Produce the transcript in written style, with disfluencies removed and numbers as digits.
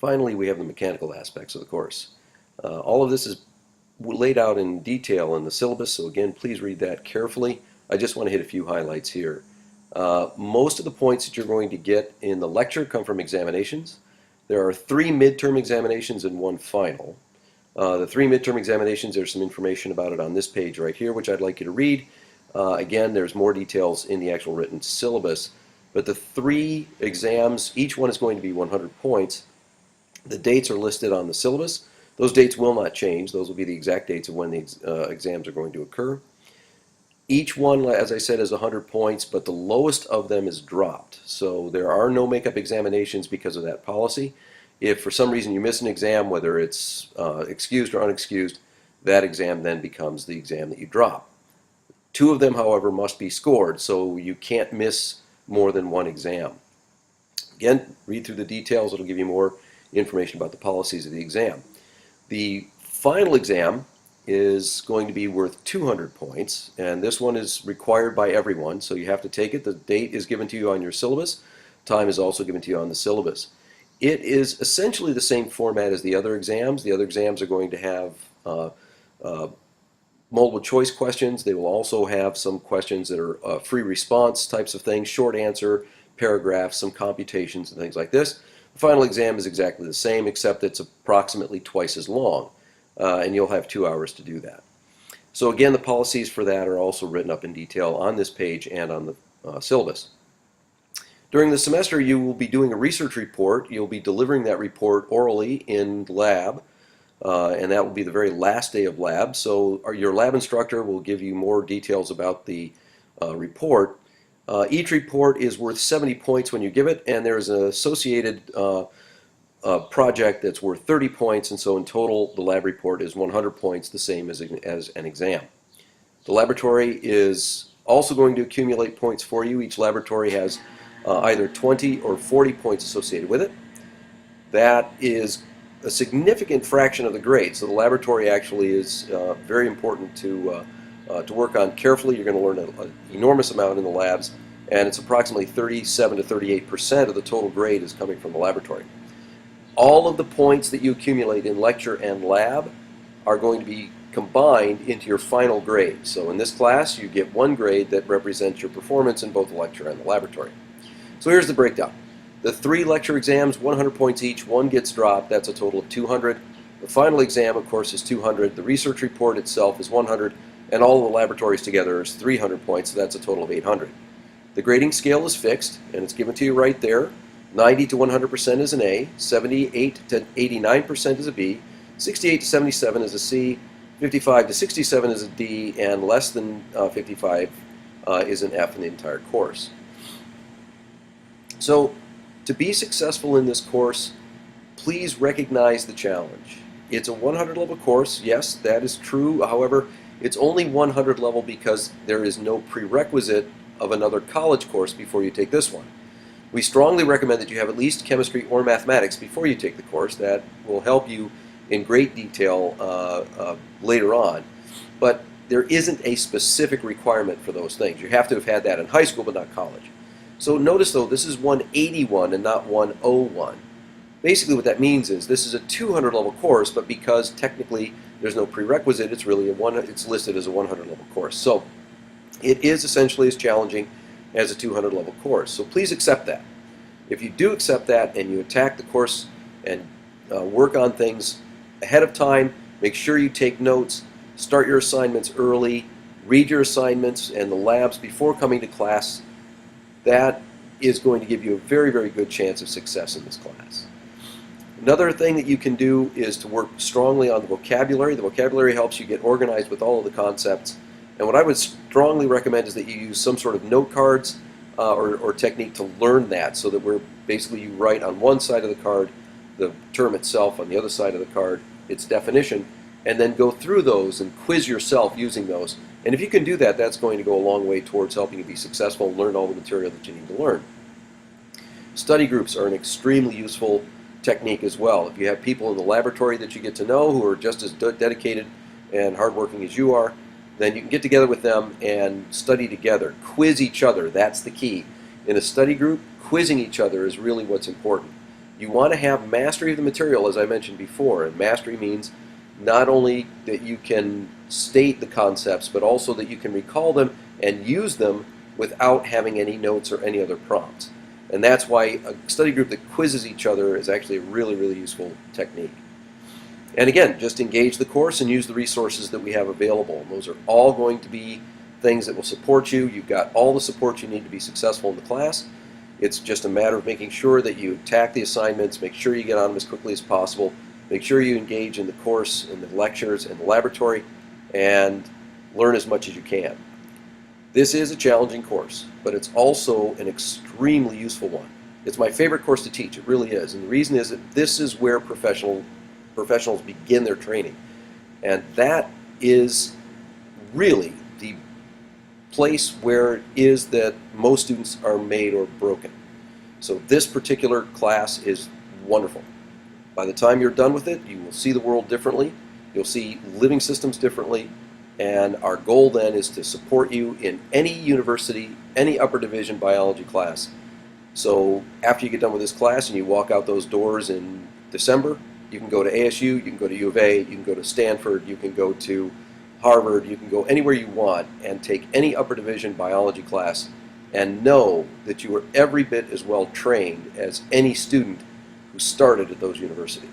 Finally, we have the mechanical aspects of the course. All of this is laid out in detail in the syllabus, so again, please read that carefully. I just want to hit a few highlights here. Most of the points that you're going to get in the lecture come from examinations. There are 3 midterm examinations and 1 final. The 3 midterm examinations, there's some information about it on this page right here, which I'd like you to read. Again, there's more details in the actual written syllabus. But the 3 exams, each one is going to be 100 points. The dates are listed on the syllabus. Those dates will not change. Those will be the exact dates of when the exams are going to occur. Each one, as I said, is 100 points, but the lowest of them is dropped. So there are no makeup examinations because of that policy. If for some reason you miss an exam, whether it's excused or unexcused, that exam then becomes the exam that you drop. 2 of them, however, must be scored, so you can't miss more than 1 exam. Again, read through the details. It'll give you more information about the policies of the exam. The final exam is going to be worth 200 points, and this one is required by everyone, so you have to take it. The date is given to you on your syllabus. Time is also given to you on the syllabus. It is essentially the same format as the other exams. The other exams are going to have multiple choice questions. They will also have some questions that are free response types of things, short answer, paragraphs, some computations and things like this. The final exam is exactly the same, except it's approximately twice as long, and you'll have 2 hours to do that. So again, the policies for that are also written up in detail on this page and on the syllabus. During the semester, you will be doing a research report. You'll be delivering that report orally in lab, and that will be the very last day of lab. So your lab instructor will give you more details about the report. Each report is worth 70 points when you give it, and there's an associated project that's worth 30 points, and so in total the lab report is 100 points, the same as an exam. The laboratory is also going to accumulate points for you. Each laboratory has either 20 or 40 points associated with it. That is a significant fraction of the grade, so the laboratory actually is very important to work on carefully. You're going to learn an enormous amount in the labs, and it's approximately 37 to 38% of the total grade is coming from the laboratory. All of the points that you accumulate in lecture and lab are going to be combined into your final grade. So in this class, you get 1 grade that represents your performance in both the lecture and the laboratory. So here's the breakdown. The 3 lecture exams, 100 points each, 1 gets dropped, that's a total of 200. The final exam, of course, is 200. The research report itself is 100, and all of the laboratories together is 300 points, so that's a total of 800. The grading scale is fixed, and it's given to you right there. 90 to 100% is an A, 78 to 89% is a B, 68 to 77 is a C, 55 to 67 is a D, and less than 55 is an F in the entire course. So, to be successful in this course, please recognize the challenge. It's a 100 level course, yes, that is true. However, it's only 100 level because there is no prerequisite of another college course before you take this one. We strongly recommend that you have at least chemistry or mathematics before you take the course. That will help you in great detail later on. But there isn't a specific requirement for those things. You have to have had that in high school, but not college. So notice, though, this is 181 and not 101. Basically what that means is this is a 200 level course, but because technically there's no prerequisite, it's really it's listed as a 100 level course. So it is essentially as challenging as a 200 level course. So please accept that. If you do accept that and you attack the course and work on things ahead of time, make sure you take notes, start your assignments early, read your assignments and the labs before coming to class, that is going to give you a very, very good chance of success in this class. Another thing that you can do is to work strongly on the vocabulary. The vocabulary helps you get organized with all of the concepts. And what I would strongly recommend is that you use some sort of note cards or technique to learn that, so that you write on one side of the card the term itself, on the other side of the card its definition, and then go through those and quiz yourself using those. And if you can do that, that's going to go a long way towards helping you be successful and learn all the material that you need to learn. Study groups are an extremely useful technique as well. If you have people in the laboratory that you get to know who are just as dedicated and hardworking as you are, then you can get together with them and study together. Quiz each other, that's the key. In a study group, quizzing each other is really what's important. You want to have mastery of the material, as I mentioned before, and mastery means not only that you can state the concepts, but also that you can recall them and use them without having any notes or any other prompts. And that's why a study group that quizzes each other is actually a really, really useful technique. And again, just engage the course and use the resources that we have available. And those are all going to be things that will support you. You've got all the support you need to be successful in the class. It's just a matter of making sure that you attack the assignments, make sure you get on them as quickly as possible, make sure you engage in the course, in the lectures, in the laboratory, and learn as much as you can. This is a challenging course, but it's also an extremely useful one. It's my favorite course to teach, it really is. And the reason is that this is where professionals begin their training. And that is really the place where it is that most students are made or broken. So this particular class is wonderful. By the time you're done with it, you will see the world differently, you'll see living systems differently, and our goal then is to support you in any university, any upper division biology class. So after you get done with this class and you walk out those doors in December, you can go to ASU, you can go to U of A, you can go to Stanford, you can go to Harvard, you can go anywhere you want and take any upper division biology class and know that you are every bit as well trained as any student who started at those universities.